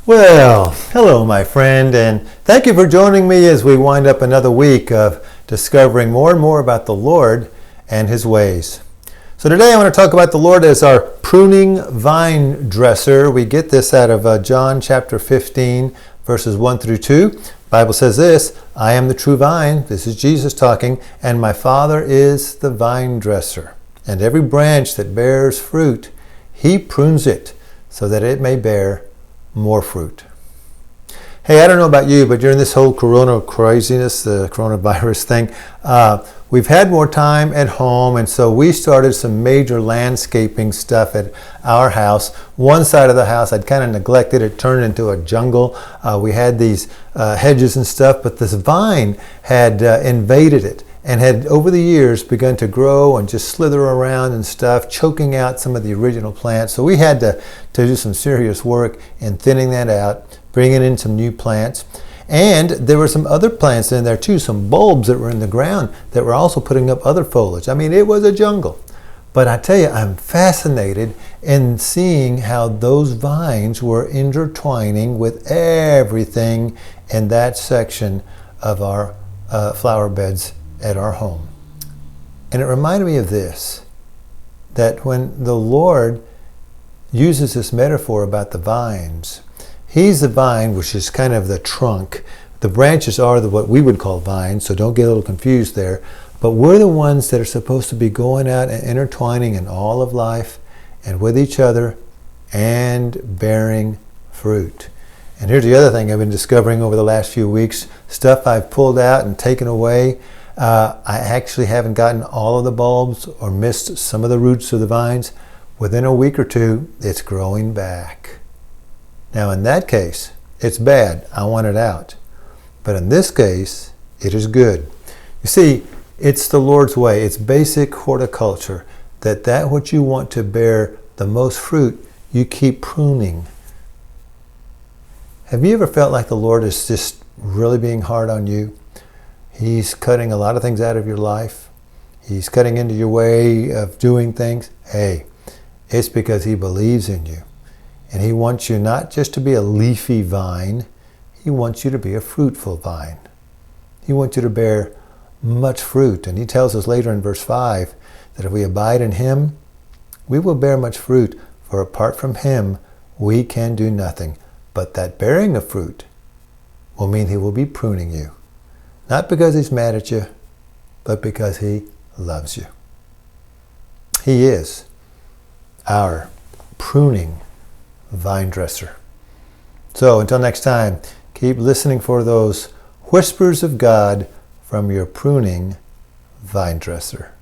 Well, hello, my friend, and thank you for joining me as we wind up another week of discovering more and more about the Lord and His ways. So today I want to talk about the Lord as our pruning vine dresser. We get this out of John chapter 15, verses 1 through 2. The Bible says this: I am the true vine, this is Jesus talking, and my Father is the vine dresser. And every branch that bears fruit, He prunes it so that it may bear more fruit. Hey, I don't know about you, but during this whole corona craziness, the coronavirus thing, we've had more time at home, and so we started some major landscaping stuff at our house. One side of the house I'd kind of neglected. It turned into a jungle. We had these hedges and stuff, but this vine had invaded it and had over the years begun to grow and just slither around and stuff, choking out some of the original plants. So we had to do some serious work in thinning that out, bringing in some new plants. And there were some other plants in there too, some bulbs that were in the ground that were also putting up other foliage. I mean, it was a jungle. But I tell you, I'm fascinated in seeing how those vines were intertwining with everything in that section of our flower beds at our home. And it reminded me of this, that when the Lord uses this metaphor about the vines, He's the vine, which is kind of the trunk. The branches are what we would call vines, so don't get a little confused there. But we're the ones that are supposed to be going out and intertwining in all of life and with each other and bearing fruit. And here's the other thing I've been discovering over the last few weeks, stuff I've pulled out and taken away. I actually haven't gotten all of the bulbs or missed some of the roots of the vines. Within a week or two, it's growing back. Now in that case, it's bad. I want it out. But in this case, it is good. You see, it's the Lord's way. It's basic horticulture, that which you want to bear the most fruit, you keep pruning. Have you ever felt like the Lord is just really being hard on you? He's cutting a lot of things out of your life. He's cutting into your way of doing things. Hey, it's because He believes in you. And He wants you not just to be a leafy vine. He wants you to be a fruitful vine. He wants you to bear much fruit. And He tells us later in verse 5 that if we abide in Him, we will bear much fruit. For apart from Him, we can do nothing. But that bearing of fruit will mean He will be pruning you. Not because He's mad at you, but because He loves you. He is our pruning vine dresser. So until next time, keep listening for those whispers of God from your pruning vine dresser.